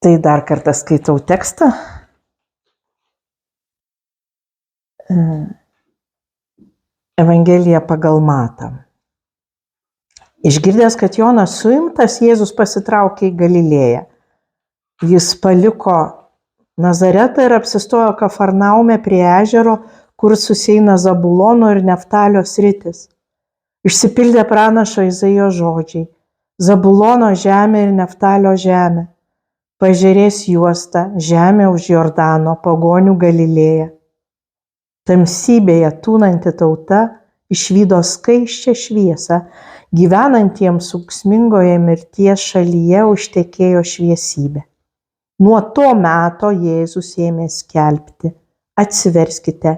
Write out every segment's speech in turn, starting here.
Tai dar kartą skaitau tekstą. Evangelija pagal Matą. Išgirdęs, kad Jonas suimtas, Jėzus pasitraukė į Galilėją. Jis paliko Nazaretą ir apsistojo Kafarnaume prie ežero, kur susieina Zabulono ir Neftalio sritis. Išsipildė pranašo Izaijo žodžiai: Zabulono žemė ir Neftalio žemė, paežerės juosta, žemė už Jordano, pagonių Galilėja. Tamsybėje tūnanti tauta išvydo skaisčią šviesą, gyvenantiems ūksmingoje mirties šalyje užtekėjo šviesybė. Nuo to meto Jėzus ėmė skelbti: atsiverskite,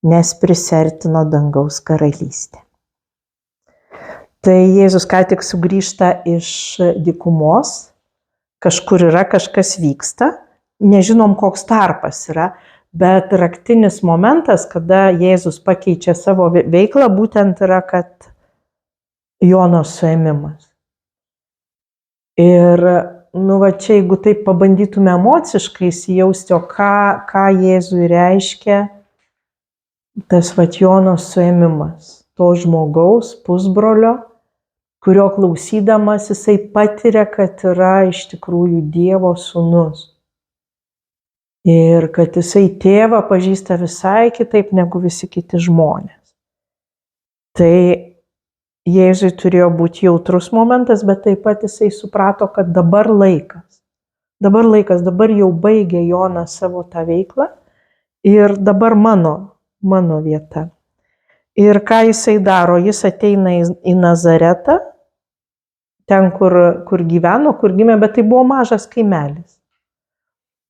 nes prisertino dangaus karalystė. Tai Jėzus ką tik sugrįžta iš dykumos, kažkur yra, kažkas vyksta, nežinom koks tarpas yra, bet raktinis momentas, kada Jėzus pakeičia savo veiklą, būtent yra, kad Jono suėmimas. Ir čia jeigu taip pabandytume emociškai įsijausti, o ką Jėzui reiškia tas Jono suėmimas, to žmogaus, pusbrolio, kurio klausydamas jisai patiria, kad yra iš tikrųjų Dievo sūnus. Ir kad jisai tėvą pažįsta visai kitaip negu visi kiti žmonės. Tai Jėzui turėjo būti jautrus momentas, bet taip pat jisai suprato, kad dabar laikas, dabar jau baigė Jonas savo tą veiklą ir dabar mano vieta. Ir ką jisai daro? Jis ateina į Nazaretą, ten, kur gyveno, kur gimė, bet tai buvo mažas kaimelis.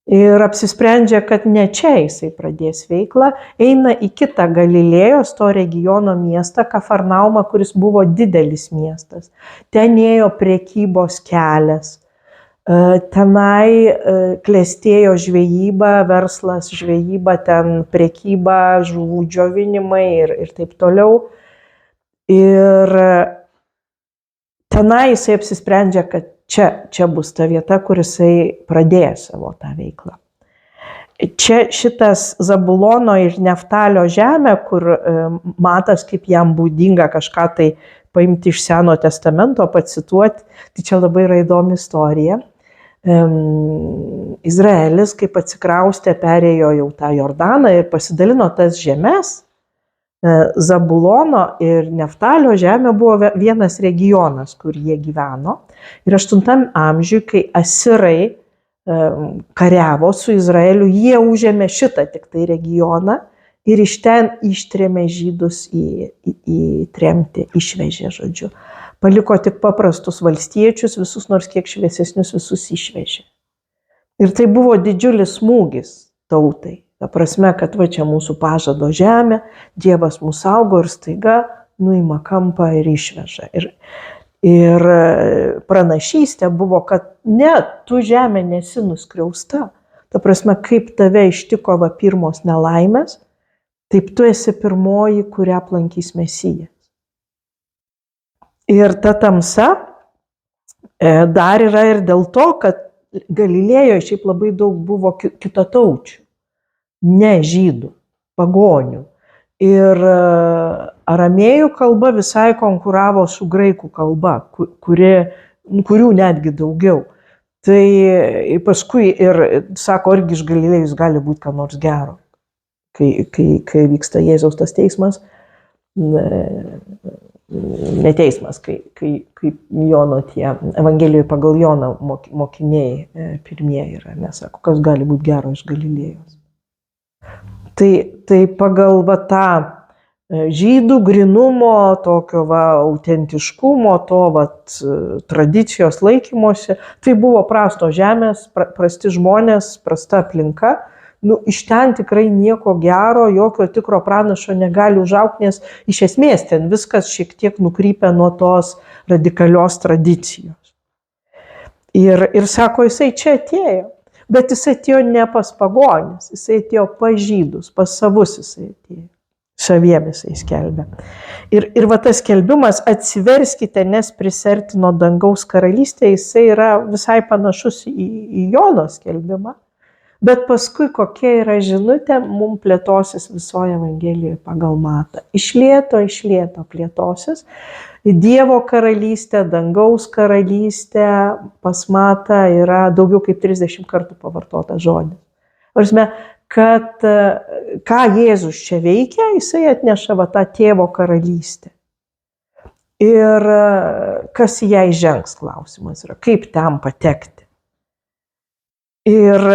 Ir apsisprendžia, kad ne čia jisai pradės veiklą, eina į kitą Galilėjos, to regiono miestą, Kafarnaumą, kuris buvo didelis miestas. Ten ėjo prekybos kelias, tenai klestėjo žvejyba, verslas žvejyba, ten prekyba, žuvų džiovinimai ir taip toliau. Ir tenai jisai apsisprendžia, kad čia bus ta vieta, kur jisai pradėjo savo tą veiklą. Čia šitas Zabulono ir Neftalio žemė, kur Matas, kaip jam būdinga kažką tai paimti iš Seno testamento, pacituoti, tai čia labai yra įdomi istorija. Izraelis, kaip atsikraustė, perėjo jau tą Jordaną ir pasidalino tas žemes. Zabulono ir Neftalio žemė buvo vienas regionas, kur jie gyveno. Ir 8 amžiuje, kai asirai kariavo su Izraeliu, jie užėmė šitą tik tai regioną ir iš ten ištrėmė žydus į tremtį, išvežė, žodžiu. Paliko tik paprastus valstiečius, visus nors kiek šviesesnius, visus išvežė. Ir tai buvo didžiulis smūgis tautai. Ta prasme, kad čia mūsų pažado žemė, Dievas mūsų saugo ir staiga nuima kampą ir išveža. Ir pranašystė buvo, kad ne, tu žemė nesi nuskriausta. Ta prasme, kaip tave ištiko pirmos nelaimės, taip tu esi pirmoji, kurią aplankys Mesijas. Ir ta tamsa dar yra ir dėl to, kad Galilėjoje šiaip labai daug buvo kitataučių. Ne žydų, pagonių. Ir aramėjų kalba visai konkuravo su graikų kalba, kurių netgi daugiau. Tai paskui ir sako, argi iš Galilėjos gali būti ką nors gero. Kai vyksta Jėzaus tas teismas, ne teismas, kai Jono tie, Evangelijoje pagal Joną mokiniai pirmieji yra, nesako, kas gali būti gero iš Galilėjos. Tai pagal tą žydų grynumo, tokio autentiškumo, tradicijos laikymosi, tai buvo prastos žemės, prasti žmonės, prasta aplinka. Iš ten tikrai nieko gero, jokio tikro pranašo negali užaugti, nes iš esmės ten viskas šiek tiek nukrypia nuo tos radikalios tradicijos. Ir sako, jisai čia atėjo. Bet jis atėjo ne pas pagonis, jis atėjo pas žydus, pas savus jis atėjo. Saviem jisai skelbia. Ir va tas skelbimas atsiverskite, nes prisertino dangaus karalystė, jisai yra visai panašus į Jono skelbimą. Bet paskui kokia yra žinutė, mums plėtosis visoje Evangelijoje pagal Matą. Iš lėto plėtosis. Dievo karalystė, dangaus karalystė, pas Matą yra daugiau kaip 30 kartų pavartotas žodis. Prasme, kad ką Jėzus čia veikia, jisai atneša va tą tėvo karalystę. Ir kas į ją įžengs, klausimas yra, kaip ten patekti. Ir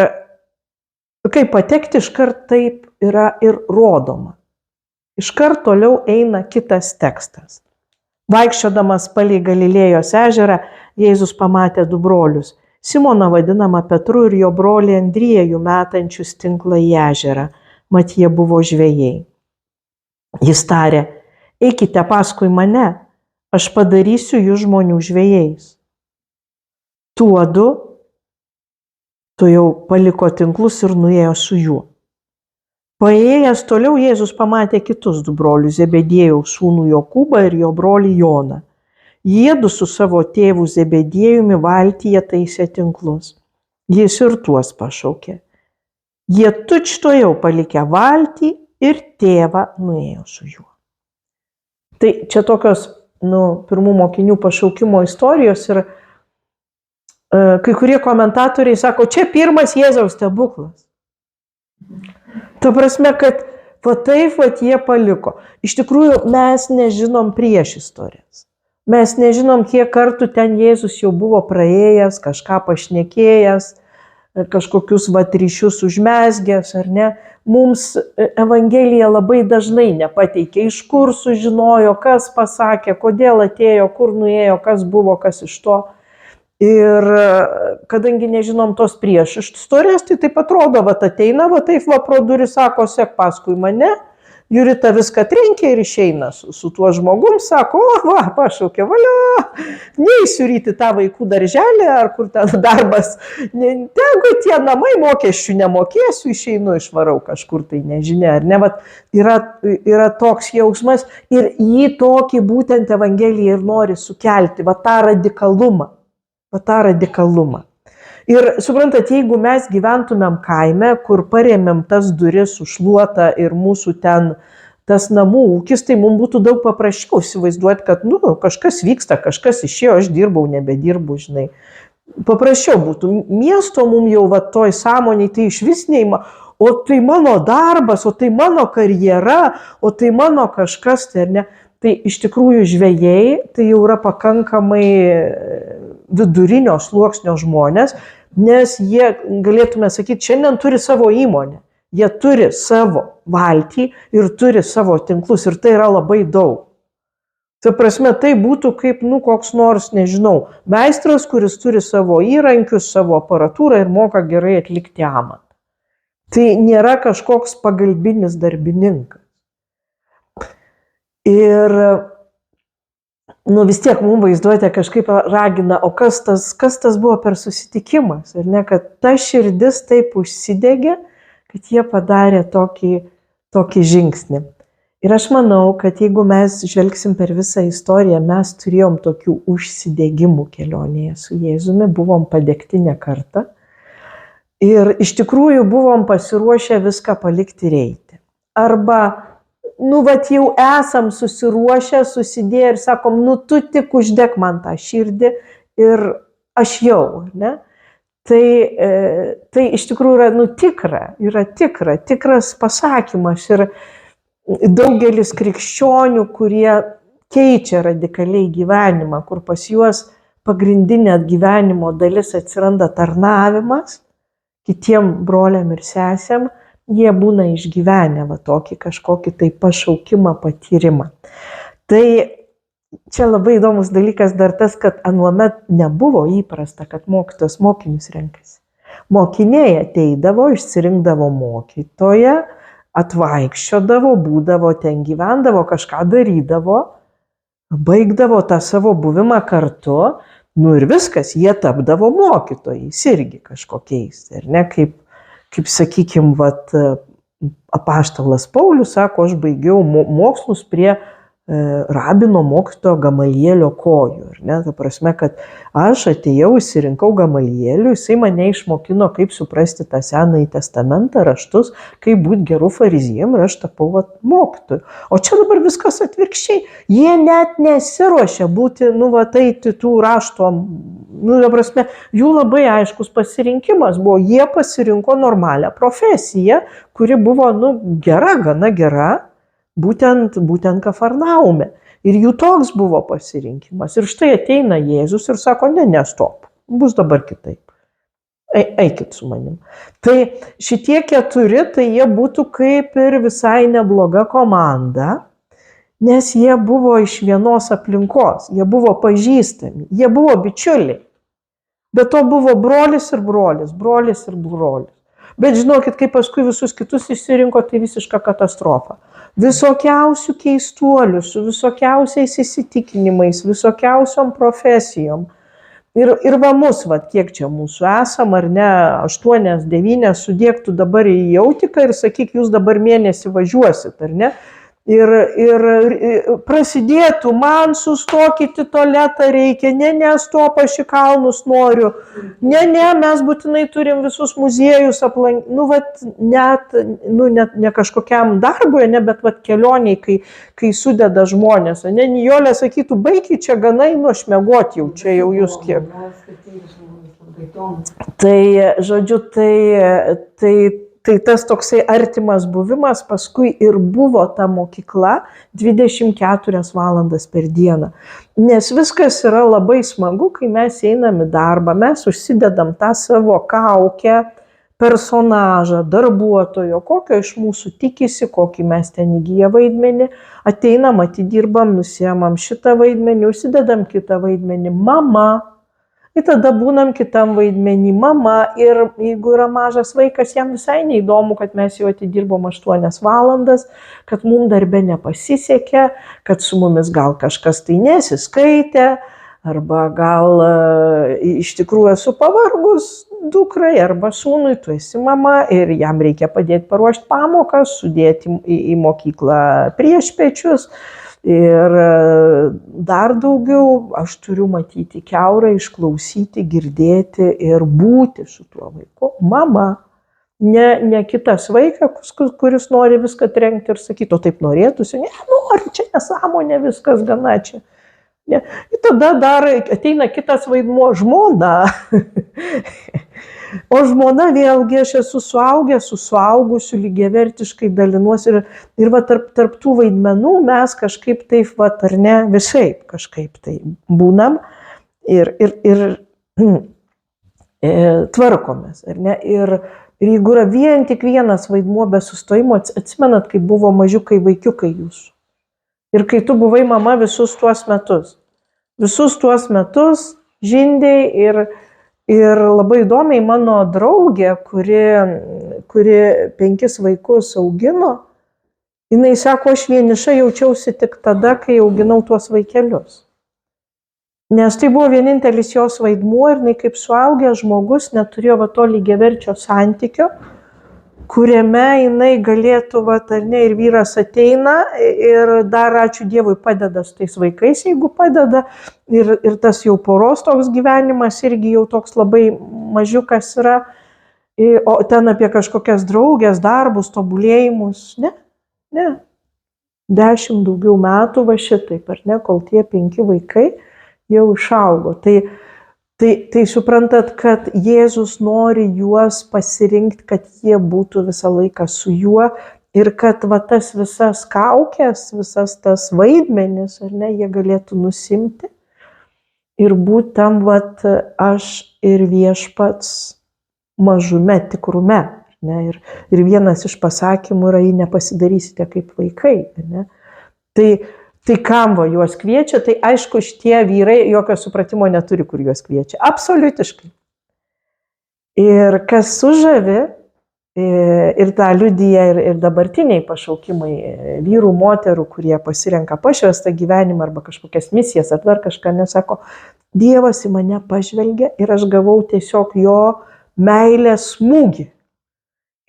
kaip patekti iškart taip yra ir rodoma. Iškart toliau eina kitas tekstas. Vaikščiodamas palei Galilėjos ežerą, Jėzus pamatė du brolius. Simoną vadinamą Petru ir jo brolį Andriejų metančius tinklą į ežerą. Mat jie buvo žvejai. Jis tarė, eikite paskui mane, aš padarysiu jų žmonių žvejais. Tuodu jau paliko tinklus ir nuėjo su juo. Paėjęs toliau Jėzus pamatė kitus du brolius, Zebediejaus sūnų Jokūbą ir jo brolį Joną. Jiedu su savo tėvu Zebediejumi valtyje taisė tinklus. Jis ir tuos pašaukė. Jie tučtuojau palikę valtį ir tėvą nuėjo su juo. Tai čia tokios pirmų mokinių pašaukimo istorijos ir kai kurie komentatoriai sako, čia pirmas Jėzaus stebuklas. Ta prasme, kad va taip jie paliko. Iš tikrųjų, mes nežinom priešistorės. Mes nežinom, kiek kartų ten Jėzus jau buvo praėjęs, kažką pašnekėjęs, kažkokius ryšius užmezgęs, ar ne. Mums Evangelija labai dažnai nepateikia, iš kur sužinojo, kas pasakė, kodėl atėjo, kur nuėjo, kas buvo, kas iš to. Ir kadangi nežinom tos priešistorės, tai taip atrodo, ateina, taip pro duris sako, sek paskui mane, Jurita viską trenkė ir išeina su tuo žmogum, sako, pašaukė, valia, neįsiu ryti tą vaikų darželį, ar kur ten darbas, tegu tie namai, mokesčių nemokėsiu, išeinu, išvarau kažkur, tai nežinia, ar ne, yra toks jausmas ir jį tokį būtent Evangelija ir nori sukelti, tą radikalumą. Ir suprantat, jeigu mes gyventumėm kaime, kur parėmėm tas duris užšluotą ir mūsų ten tas namų ūkis, tai mums būtų daug paprasčiau įsivaizduoti, kad kažkas vyksta, kažkas išėjo, aš dirbau, nebedirbu, žinai. Paprasčiau būtų. Miesto mums jau toj sąmoniai tai iš vis neįma, o tai mano darbas, o tai mano karjera, o tai mano kažkas, tai ar ne. Tai iš tikrųjų žvejai tai jau yra pakankamai vidurinio sluoksnio žmonės, nes jie, galėtume sakyti, šiandien turi savo įmonę. Jie turi savo valtį ir turi savo tinklus ir tai yra labai daug. Tai prasme, tai būtų kaip, koks nors, nežinau, meistras, kuris turi savo įrankius, savo aparatūrą ir moka gerai atlikti amatą. Tai nėra kažkoks pagalbinis darbininkas. Ir vis tiek mums vaizduotė kažkaip ragina, o kas tas buvo per susitikimas, ir ne, kad ta širdis taip užsidegė, kad jie padarė tokį žingsnį. Ir aš manau, kad jeigu mes žvelgsim per visą istoriją, mes turėjom tokių užsidegimų kelionėje su Jėzumi, buvom padegti ne kartą ir iš tikrųjų buvom pasiruošę viską palikti ir eiti. Arba jau esam susiruošę, susidėję ir sakom, tu tik uždek man tą širdį ir aš jau, ne? Tai iš tikrųjų yra tikras pasakymas ir daugelis krikščionių, kurie keičia radikaliai gyvenimą, kur pas juos pagrindinė gyvenimo dalis atsiranda tarnavimas kitiem broliam ir sesėm, jie būna išgyvenę tokį kažkokį tai pašaukimą, patyrimą. Tai čia labai įdomus dalykas dar tas, kad anuomet nebuvo įprasta, kad mokytojas mokinius renkasi. Mokiniai ateidavo, išsirinkdavo mokytoją, atvaikščiodavo, būdavo ten, gyvendavo, kažką darydavo, baigdavo tą savo buvimą kartu, ir viskas, jie tapdavo mokytojais irgi kažkokiais, ar ne, kaip sakykime, apaštalas Paulius sako, aš baigiau mokslus prie rabino mokytojo Gamalielio kojų. Ta prasme, kad aš atėjau, įsirinkau Gamalielių, jisai mane išmokino, kaip suprasti tą Senąjį testamentą, raštus, kaip būti gerų farizijam ir aš tapau mokytoju. O čia dabar viskas atvirkščiai. Jie net nesiruošia būti, eiti tų rašto, ta prasme, jų labai aiškus pasirinkimas buvo. Jie pasirinko normalią profesiją, kuri buvo, gera, gana gera. Būtent Kafarnaume. Ir jų toks buvo pasirinkimas. Ir štai ateina Jėzus ir sako, stop, bus dabar kitaip. Eikit su manim. Tai šitie 4, tai jie būtų kaip ir visai nebloga komanda, nes jie buvo iš vienos aplinkos, jie buvo pažįstami, jie buvo bičiuliai. Bet to buvo brolis ir brolis. Bet žinokit, kai paskui visus kitus išsirinko, tai visiška katastrofa. Visokiausių keistuolių, su visokiausiais įsitikinimais, visokiausiom profesijom. Ir va mus, kiek čia mūsų esam, ar ne, 8, 9, sudėktų dabar į jautiką ir sakyk, jūs dabar mėnesį važiuosit, ar ne? Ir prasidėtų, man sustokit į tualetą reikia, stop, aš į kalnus noriu, mes būtinai turim visus muziejus aplankyti, net ne kažkokiam darbui, bet kelioniai, kai sudeda žmonės, Nijolė sakytų, baikit čia gana, aš miegoti jau, čia jau jūs kiek. Tai, žodžiu, tai tas toksai artimas buvimas paskui ir buvo ta mokykla 24 valandas per dieną. Nes viskas yra labai smagu, kai mes einam į darbą, mes užsidedam tą savo kaukę, personažą, darbuotojo, kokio iš mūsų tikisi, kokį mes ten įgyja vaidmenį, ateinam, atidirbam, nusiemam šitą vaidmenį, užsidedam kitą vaidmenį, mama. Ir tada būnam kitam vaidmenį, mama, ir jeigu yra mažas vaikas, jam visai neįdomu, kad mes jau atidirbom 8 valandas, kad mums darbe nepasisekė, kad su mumis gal kažkas tai nesiskaitė, arba gal iš tikrųjų esu pavargus dukrai arba sūnui, tu esi mama ir jam reikia padėti paruošti pamokas, sudėti į mokyklą priešpečius. Ir dar daugiau aš turiu matyti kiaurai, išklausyti, girdėti ir būti su tuo vaiku. Mama, ne kitas vaikas, kuris nori viską trenkti ir sakyti, o taip norėtųsi, ar čia nesąmonė, viskas gana čia. Ir tada dar ateina kitas vaidmuo, žmona. O žmona vėlgi, aš esu suaugęs, su suaugusiu, lygiavertiškai dalinuosi ir tarp tų vaidmenų mes kažkaip taip, ar ne, visaip kažkaip tai būnam ir tvarkomės, ar ne. Ir jeigu yra vien tik vienas vaidmuo be sustojimo, atsimenat, kai buvo mažiukai vaikiukai jūsų. Ir kai tu buvai mama visus tuos metus žindei ir labai įdomiai mano draugė, kuri 5 vaikus augino, jinai sako, aš vieniša jaučiausi tik tada, kai auginau tuos vaikelius. Nes tai buvo vienintelis jos vaidmuo ir jinai kaip suaugęs žmogus neturėjo to lygiaverčio santykio, kuriame jinai galėtų, ar ne, ir vyras ateina ir dar, ačiū Dievui, padeda su tais vaikais, jeigu padeda, ir tas jau poros toks gyvenimas irgi jau toks labai mažiukas yra, o ten apie kažkokias draugės, darbus, tobulėjimus, ne. 10 daugiau metų va šitaip, ar ne, kol tie 5 vaikai jau išaugo. Tai suprantat, kad Jėzus nori juos pasirinkti, kad jie būtų visą laiką su juo ir kad tas visas kaukės, visas tas vaidmenis, ar ne, jie galėtų nusimti ir būti tam, aš ir Viešpats mažume, tikrume. Ne? Ir vienas iš pasakymų yra, jei nepasidarysite kaip vaikai. Ne? Tai kam juos kviečia, tai aišku, šitie vyrai jokio supratimo neturi, kur juos kviečia. Absoliutiškai. Ir kas sužavi, ir tą liudija ir dabartiniai pašaukimai vyrų, moterų, kurie pasirenka pašvestą gyvenimą arba kažkokias misijas ar dar kažką, nesako, Dievas į mane pažvelgia ir aš gavau tiesiog jo meilės smūgį.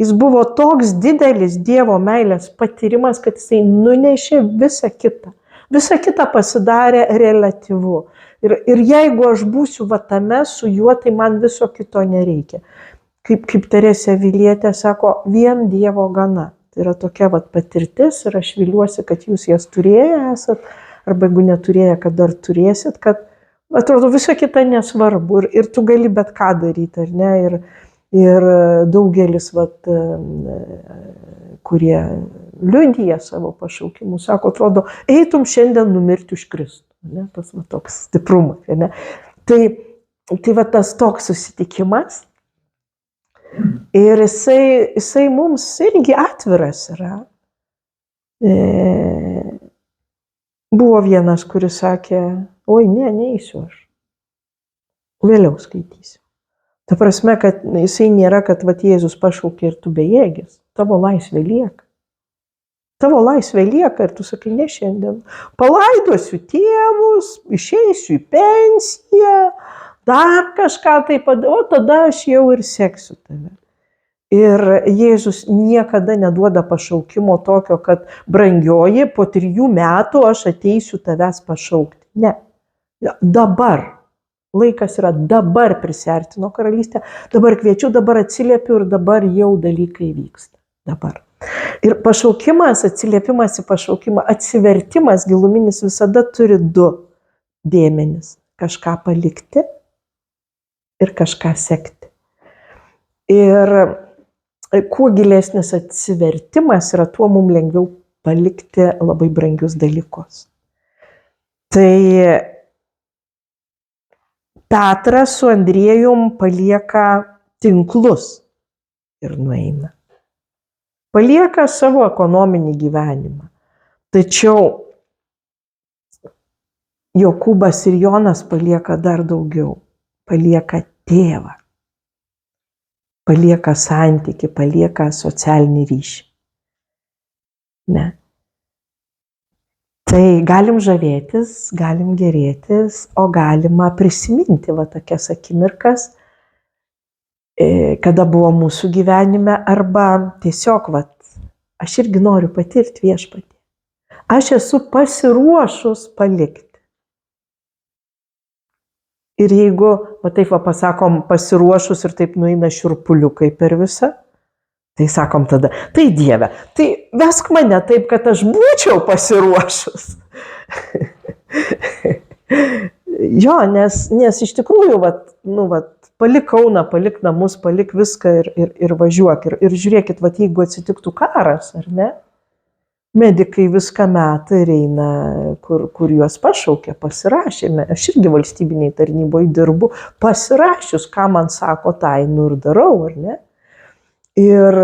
Jis buvo toks didelis Dievo meilės patyrimas, kad jisai nunešė visą kitą. Visa kita pasidarė reliatyvu. Ir jeigu aš būsiu va tame su juo, tai man viso kito nereikia. Kaip Teresė Avilietė sako, vien Dievo gana. Tai yra tokia vat patirtis ir aš viliuosi, kad jūs jas turėję esat, arba jeigu neturėję, kad dar turėsit, kad atrodo visą kitą nesvarbu ir tu gali bet ką daryti, ar ne? Ir daugelis, vat, kurie liudija savo pašaukimus, sako, atrodo, eitum šiandien numirti už Kristų. Ne? Tas va, toks stiprumas. Ne? Tai va tas toks susitikimas. Ir jisai mums irgi atviras yra. Buvo vienas, kuris sakė, oi, neisiu aš. Vėliau skaitysiu. Ta prasme, kad jisai nėra, kad vat, Jėzus pašaukė ir tu bejėgis. Tavo laisvė lieka. Tavo laisvė lieka ir tu sakai, ne šiandien. Palaidosiu tėvus, išeisiu į pensiją, dar kažką tai o tada aš jau ir seksiu tave. Ir Jėzus niekada neduoda pašaukimo tokio, kad brangioji, po 3 metų aš ateisiu tavęs pašaukti. Ne. Dabar. Laikas yra dabar prisiartino karalystė, dabar kviečiu, dabar atsiliepiu ir dabar jau dalykai vyksta. Dabar. Ir pašaukimas, atsiliepimas į pašaukimą, atsivertimas giluminis visada turi 2 dėmenis. Kažką palikti ir kažką sekti. Ir kuo gilesnis atsivertimas yra, tuo mums lengviau palikti labai brangius dalykus. Tai Petras su Andriejum palieka tinklus ir nueina. Palieka savo ekonominį gyvenimą. Tačiau Jokūbas ir Jonas palieka dar daugiau. Palieka tėvą. Palieka santykį, palieka socialinį ryšį. Ne. Tai galim žavėtis, galim gerėtis, o galima prisiminti va tokias akimirkas, kada buvo mūsų gyvenime, arba tiesiog, va, aš irgi noriu patirti viešpatį. Aš esu pasiruošus palikti. Ir jeigu, va taip va pasakom, pasiruošus ir taip nueina šiurpuliukai per visą, tai sakom tada, tai Dieve, tai vesk mane taip, kad aš būčiau pasiruošus. Jo, nes iš tikrųjų, palik Kauną, palik namus, palik viską ir važiuok. Ir žiūrėkit, jeigu atsitiktų karas, ar ne? Medikai viską metą ir eina, kur juos pašaukė, pasirašėme. Aš irgi valstybiniai tarnyboje dirbu, pasirašius, ką man sako, tai ir darau, ar ne? Ir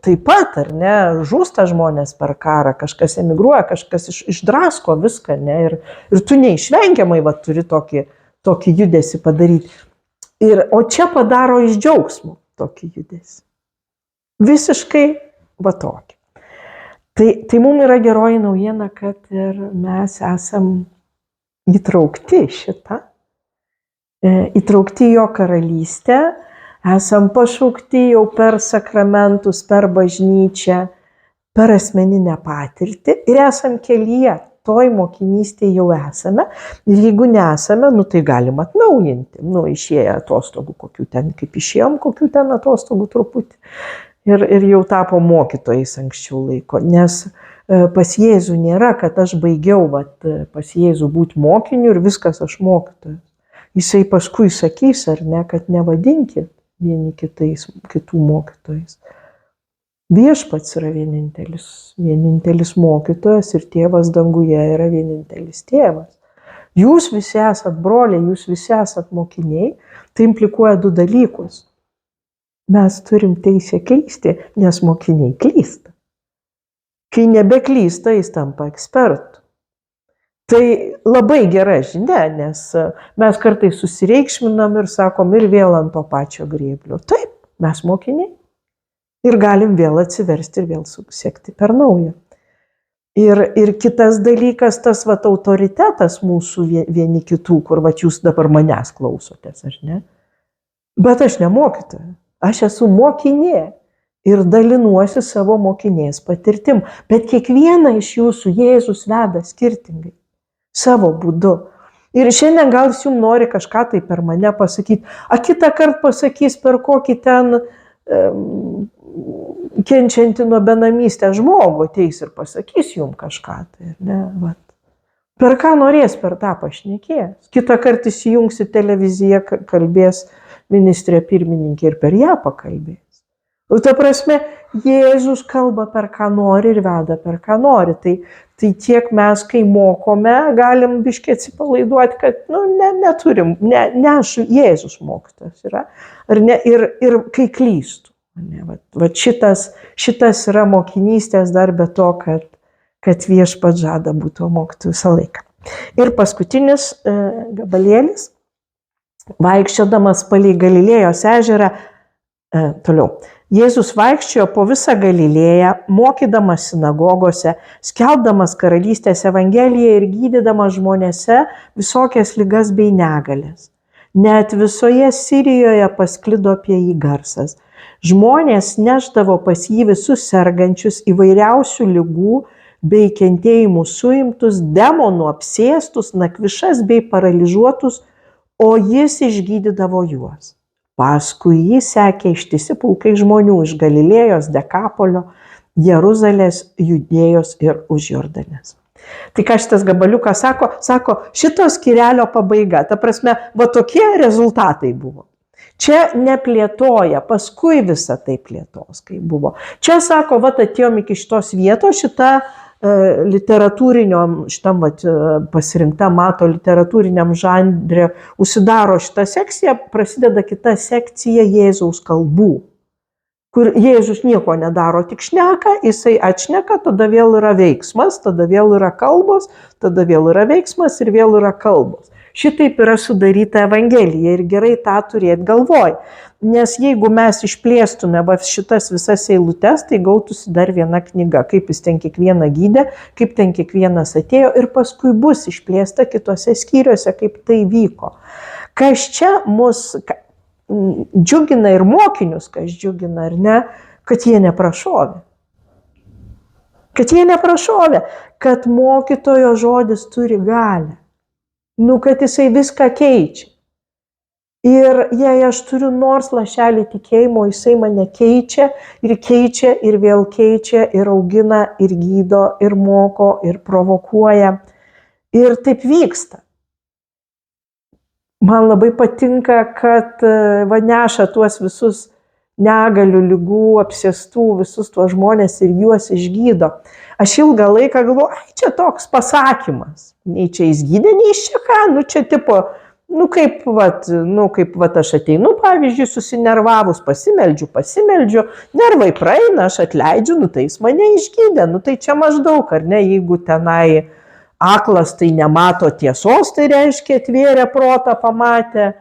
taip pat, ar ne, žūsta žmonės per karą, kažkas emigruoja, kažkas išdrasko viską, ne, ir tu neišvengiamai turi tokį judesį padaryti. O čia padaro iš džiaugsmo tokį judesį. Visiškai tokį. Tai mums yra geroji naujiena, kad ir mes esam įtraukti šitą, įtraukti jo karalystę, esam pašaukti jau per sakramentus, per bažnyčią, per asmeninę patirtį ir esam kelyje, toj mokinystėje jau esame. Ir jeigu nesame, tai galim atnaujinti, išėję atostogų, kokių ten, kaip išėjom, kokių ten atostogų truputį. Ir jau tapo mokytojais anksčiau laiko, nes pas Jėzų nėra, kad aš baigiau pas Jėzų būti mokiniu ir viskas aš mokytojas. Jisai paskui sakys, ar ne, kad nevadinkit vieni kitų mokytojais. Viešpats yra vienintelis mokytojas ir tėvas danguje yra vienintelis tėvas. Jūs visi esat broliai, jūs visi esat mokiniai, tai implikuoja 2 dalykus. Mes turim teisę klysti, nes mokiniai klysta. Kai nebeklysta, jis tampa ekspertu. Tai labai gera žinia, nes mes kartais susireikšminam ir sakom ir vėl ant to pačio grėblio. Taip, mes mokiniai. Ir galim vėl atsiversti ir vėl sekti per naują. Ir kitas dalykas, tas autoritetas mūsų vieni kitų, kur jūs dabar manęs klausotės, ar ne? Bet aš ne mokytoja, aš esu mokinė. ir dalinuosi savo mokinės patirtim. Bet kiekvieną iš jūsų Jėzus veda skirtingai, savo būdu. Ir šiandien gal jis jums nori kažką tai per mane pasakyti, a kitą kartą pasakys per kokį ten kenčiantį nuo benamystės žmogų ateis ir pasakys jums kažką. Tai, ne, vat. Per ką norės, per tą pašnekės. Kitą kartą įsijungsi televiziją, kalbės ministrė pirmininkė ir per ją pakalbės. O ta prasme, Jėzus kalba per ką nori ir veda per ką nori. Tai tiek mes, kai mokome, galim biškiai atsipalaiduoti, kad neturim, ne aš Jėzus mokytas yra. Ir kai klystu. Vat šitas yra mokinystės dar be to, kad Viešpats žada būti mokytoju visą laiką. Ir paskutinis gabalėlis, vaikščiodamas palei Galilėjos ežerą, toliau. Jėzus vaikščiojo po visą Galilėją, mokydamas sinagogose, skelbdamas karalystės evangeliją ir gydydamas žmonėse visokias ligas bei negalės. Net visoje Sirijoje pasklido apie jį garsas. Žmonės nešdavo pas jį visus sergančius, įvairiausių ligų bei kentėjimų suimtus, demonų apsėstus, nakvišas bei paralyžiuotus, o jis išgydydavo juos. Paskui jį sekė ištisi pulkai žmonių iš Galilėjos, Dekapolio, Jeruzalės, Judėjos ir už Jordanės. Tai ką šitas gabaliukas sako? Sako, šito skyrelio pabaiga. Ta prasme, va tokie rezultatai buvo. Čia neplėtoja, paskui visą tai plėtos, kai buvo. Čia sako, va atėjom iki šitos vietos, šita literatūriniam, šitam pasirinkta mato literatūriniam žanre užsidaro šitą sekciją, prasideda kita sekcija Jėzaus kalbų, kur Jėzus nieko nedaro, tik šneka, jisai atšneka, tada vėl yra veiksmas, tada vėl yra kalbos, tada vėl yra veiksmas ir vėl yra kalbos. Šitaip yra sudaryta Evangelija ir gerai tą turėti galvoj. Nes jeigu mes išplėstume šitas visas eilutes, tai gautųsi dar viena knyga, kaip jis ten kiekvieną gydė, kaip ten kiekvienas atėjo ir paskui bus išplėsta kitose skyriuose, kaip tai vyko. Kas čia mus džiugina ir mokinius, kas džiugina ar ne, kad jie neprašovė. Kad jie neprašovė, kad mokytojo žodis turi galią. Kad jisai viską keičia. Ir jei aš turiu nors lašelį tikėjimo, jisai mane keičia ir vėl keičia ir augina ir gydo ir moko ir provokuoja. Ir taip vyksta. Man labai patinka, kad neša tuos visus negalių, lygų, apsėstų, visus tuos žmonės ir juos išgydo. Aš ilgą laiką galvoju, čia toks pasakymas. Nei čia jis gydė, nei čia ką, čia tipo, kaip aš ateinu, pavyzdžiui, susinervavus, pasimeldžiu, nervai praeina, aš atleidžiu, tai jis mane išgydė, tai čia maždaug, ar ne, jeigu tenai aklas tai nemato tiesos, tai reiškia atvėrė protą, pamatė.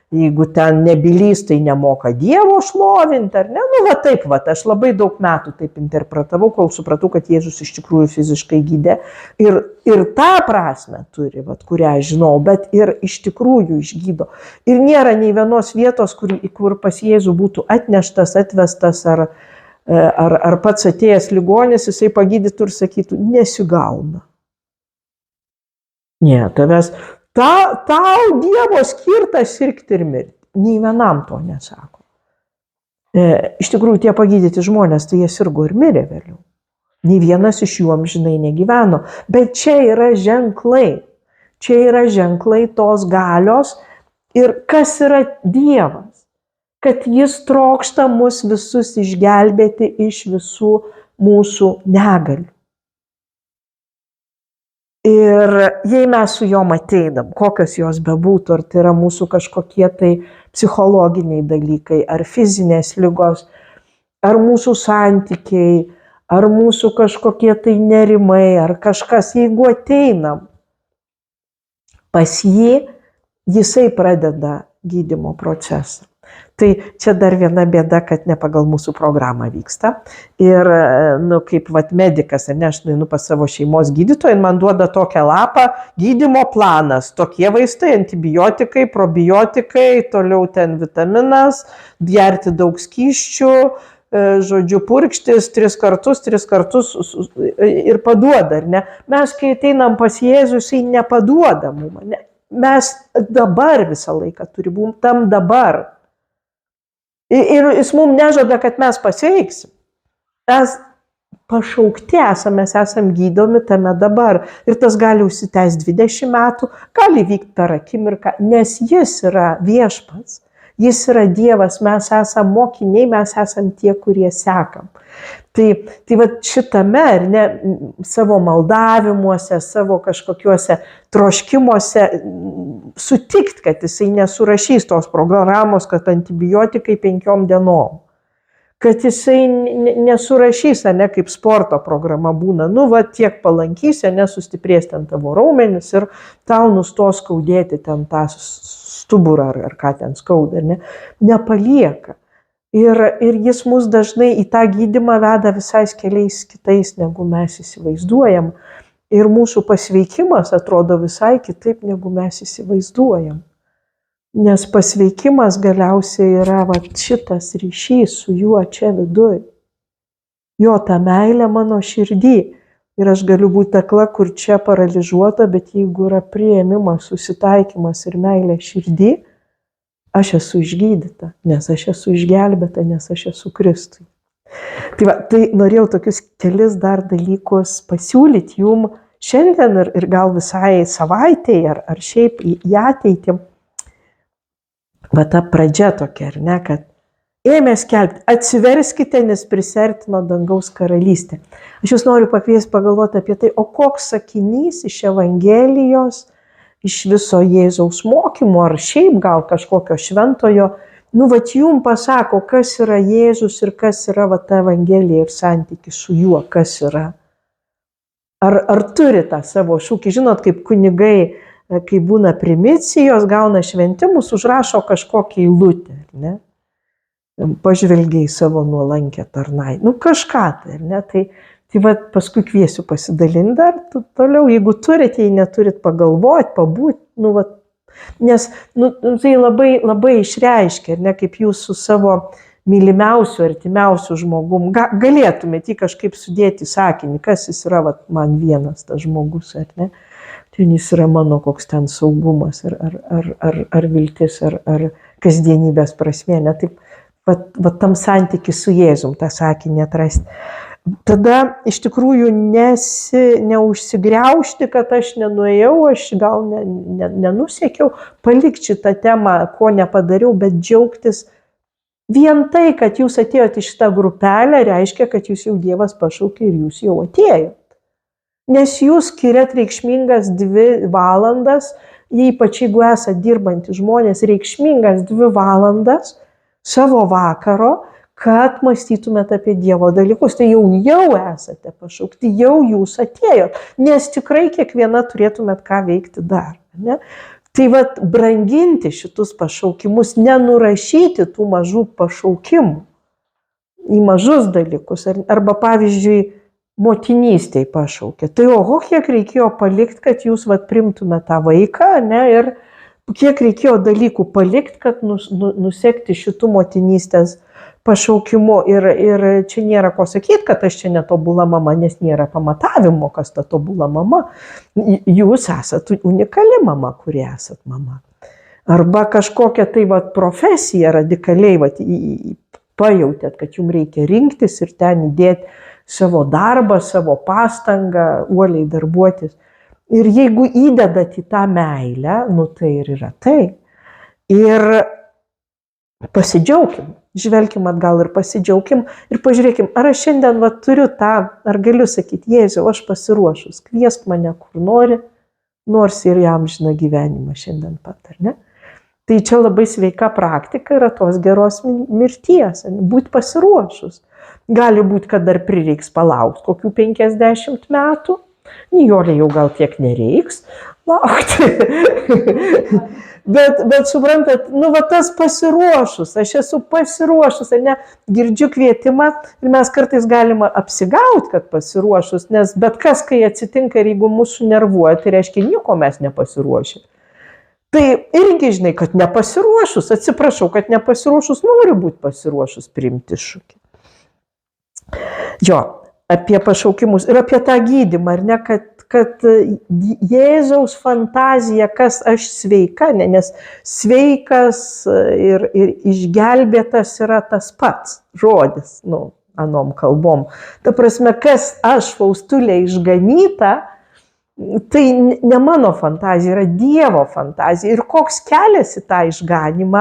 Jeigu ten nebylys, tai nemoka Dievo šlovinti, ar ne? Taip, aš labai daug metų taip interpretavau, kol supratau, kad Jėzus iš tikrųjų fiziškai gydė. Ir tą prasme turi, kurią aš žinau, bet ir iš tikrųjų išgydo. Ir nėra nei vienos vietos, kur pas Jėzų būtų atneštas, atvestas, ar pats atėjęs ligonis, jisai pagydytų ir sakytų, nesigauna. Ne, tavęs... Tau Dievo skirta sirgti ir mirti. Nei vienam to nesako. Iš tikrųjų, tie pagydyti žmonės, tai jie sirgo ir mirė vėliau. Nei vienas iš jų amžinai negyveno. Bet čia yra ženklai. Čia yra ženklai tos galios. Ir kas yra Dievas? Kad jis trokšta mus visus išgelbėti iš visų mūsų negalių. Ir jei mes su jom ateinam, kokios jos bebūtų, ar tai yra mūsų kažkokie tai psichologiniai dalykai, ar fizinės ligos, ar mūsų santykiai, ar mūsų kažkokie tai nerimai, ar kažkas, jeigu ateinam pas jį, jisai pradeda gydymo procesą. Tai čia dar viena bėda, kad ne pagal mūsų programą vyksta. Ir, kaip medikas, aš nueinu pas savo šeimos gydytoją, man duoda tokią lapą, gydymo planas, tokie vaistai, antibiotikai, probiotikai, toliau ten vitaminas, gerti daug skysčių, žodžiu, purkštis 3 kartus ir paduoda, ar ne? Mes, kai ateinam pas Jėzų, jisai nepaduoda mums, ne? Mes dabar visą laiką turi būti tam dabar. Ir jis mums nežada, kad mes pasveiksim. Mes pašaukti esame, mes esame gydomi tame dabar. Ir tas gali užsitęsti 20 metų, gali vykti per akimirką, nes jis yra viešpats. Jis yra Dievas, mes esame mokiniai, mes esame tie, kurie sekam. Tai va šitame, ar ne, savo maldavimuose, savo kažkokiuose troškimuose sutikt, kad jisai nesurašys tos programos, kad antibiotikai 5 dienom. Kad jisai nesurašys, ne, kaip sporto programa būna, nu va tiek palankysi, nesustiprės ten tavo raumenis ir tau nustos skaudėti ten tą stuburą ar ką ten skauda, ne, nepalieka. Ir jis mus dažnai į tą gydymą veda visais keliais kitais, negu mes įsivaizduojam. Ir mūsų pasveikimas atrodo visai kitaip, negu mes įsivaizduojam. Nes pasveikimas galiausiai yra va, šitas ryšys su juo čia viduj. Jo ta meilė mano širdį. Ir aš galiu būti akla, kur čia paralyžiuota, bet jeigu yra priėmimas, susitaikymas ir meilė širdį, aš esu išgydyta, nes aš esu išgelbėta, nes aš esu Kristui. Tai norėjau tokius kelis dar dalykus pasiūlyti jum šiandien ir gal visai savaitėje ar šiaip į ateitį. Va ta pradžia tokia, ar ne, kad ėmė skelbti, atsiverskite, nes prisertino dangaus karalystė. Aš jūs noriu pakviesti pagalvoti apie tai, o koks sakinys iš Evangelijos, iš viso Jėzaus mokymo, ar šiaip gal kažkokio šventojo, nu vat jum pasako, kas yra Jėzus ir kas yra va ta Evangelija ir santykis su juo, kas yra. Ar turi tą savo šūkį, žinot, kaip kunigai, kai būna primicijos, gauna šventimus, užrašo kažkokią eilutę, ne? Pažvelgia į savo nuolankę tarnai. Nu kažką tai, ne? Tai va, paskui kviesiu pasidalinti dar toliau, jeigu turite, jei neturit pagalvoti, pabūti, nu va, nes tai labai išreiškia, ne, kaip jūs su savo mylimiausiu, artimiausiu žmogum galėtumėte kažkaip sudėti sakinį, kas jis yra, va, man vienas tas žmogus, ar ne? Ten jis yra mano koks ten saugumas, ar viltis, ar kasdienybės prasmė, ne? Taip, va tam santykiu su Jėzum tą sakinį atrasti. Tada iš tikrųjų neužsigriaužti, kad aš nenuėjau, aš gal nenusiekiau, palikti šitą temą, ko nepadariau, bet džiaugtis vien tai, kad jūs atėjote į šitą grupelę, reiškia, kad jūs jau Dievas pašaukė ir jūs jau atėjote. Nes jūs skiriat reikšmingas 2 valandas, ypač jeigu esate dirbantys žmonės, reikšmingas 2 valandas savo vakaro, kad mąstytumėte apie Dievo dalykus. Tai jau esate pašaukti, jau jūs atėjot, nes tikrai kiekviena turėtumėt ką veikti dar. Ne? Tai vat branginti šitus pašaukimus, nenurašyti tų mažų pašaukimų į mažus dalykus. Arba pavyzdžiui, motinystėj pašaukė. Tai oho, kiek reikėjo palikti, kad jūs vat primtumėte tą vaiką, ne, ir kiek reikėjo dalykų palikti, kad nusekti šitų motinystės pašaukimu. Ir čia nėra ko sakyti, kad aš čia netobula mama, nes nėra pamatavimo, kas ta tobula mama. Jūs esate unikali mama, kuri esate mama. Arba kažkokia tai vat profesija radikaliai vat pajautėt, kad jums reikia rinktis ir ten įdėti savo darbą, savo pastangą, uoliai darbuotis. Ir jeigu įdedat į tą meilę, nu tai ir yra tai. Ir pasidžiaugim, žvelkim atgal ir pasidžiaugim ir pažiūrėkim, ar aš šiandien va, turiu tą, ar galiu sakyti, Jėzau, aš pasiruošus, kviesk mane kur nori, nors ir amžiną gyvenimą šiandien pat, ar ne? Tai čia labai sveika praktika yra tos geros mirties, būti pasiruošus. Gali būti, kad dar prireiks palaukti kokių 50 metų, Nijolė jau gal tiek nereiks laukti. bet suprantat, nu va tas pasiruošus, aš esu pasiruošus, ar ne, girdžiu kvietimą ir mes kartais galime apsigauti, kad pasiruošus, nes bet kas, kai atsitinka ir jeigu mūsų nervuoja, tai reiškia, nieko mes nepasiruošė. Tai irgi žinai, kad nepasiruošus, atsiprašau, kad nepasiruošus, noriu būti pasiruošus priimti iššūkį. Jo, apie pašaukimus ir apie tą gydymą, ar ne, kad Jėzaus fantazija, kas aš sveika, nes sveikas ir išgelbėtas yra tas pats žodis, anom kalbom. Ta prasme, kas aš, Faustulė, išganyta, tai ne mano fantazija, yra Dievo fantazija. Ir koks kelias į tą išganimą,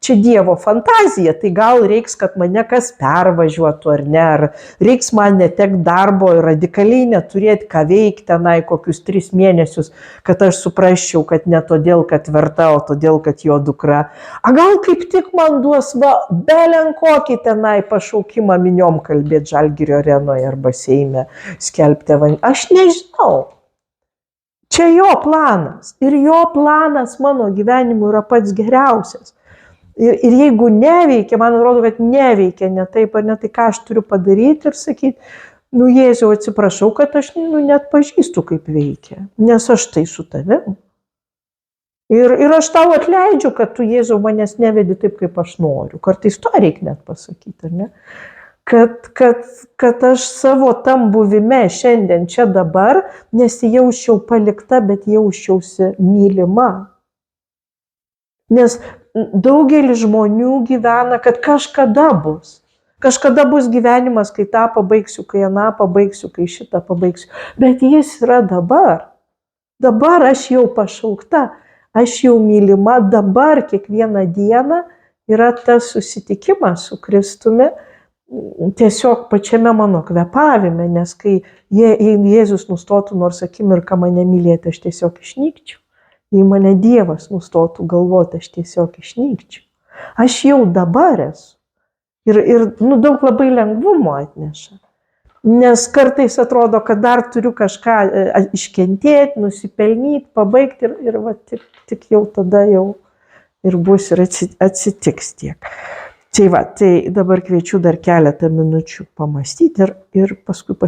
čia Dievo fantazija. Tai gal reiks, kad mane kas pervažiuotų ar ne, ar reiks man netek darbo ir radikaliai neturėti ką veikti tenai kokius 3 mėnesius, kad aš suprasčiau, kad ne todėl, kad verta, o todėl, kad jo dukra. A gal kaip tik man duos belenkokį tenai pašaukimą miniom kalbėti Žalgirio arenoje arba Seime, skelbti evangeliją. Aš nežinau. Čia jo planas. Ir jo planas mano gyvenimu yra pats geriausias. Ir jeigu neveikia, man atrodo, kad neveikia ne taip ar ne, tai ką aš turiu padaryti ir sakyti, Jėzau, atsiprašau, kad aš net pažįstu, kaip veikia, nes aš tai su tavim. Ir aš tau atleidžiu, kad tu, Jėzau, manęs nevedi taip, kaip aš noriu. Kartais to reikia net pasakyti, ar ne? Kad aš savo tam buvime šiandien čia dabar nesijausčiau palikta, bet jausčiausi mylima. Nes daugelis žmonių gyvena, kad kažkada bus. Kažkada bus gyvenimas, kai tą pabaigsiu, kai aną pabaigsiu, kai šitą pabaigsiu. Bet jis yra dabar. Dabar aš jau pašaukta, aš jau mylima. Dabar kiekvieną dieną yra tas susitikimas su Kristumi, tiesiog pačiame mano kvepavime, nes kai Jėzus nustotų nors akimirką mane mylėti, aš tiesiog išnykčiau. Jei mane Dievas nustotų galvoti, aš tiesiog išnykčiau. Aš jau dabar esu. Ir daug labai lengvumo atneša. Nes kartais atrodo, kad dar turiu kažką iškentėti, nusipelnyti, pabaigti ir tik jau tada jau ir bus ir atsitiks tiek. Tai dabar kviečiu dar keletą minučių pamastyti ir paskui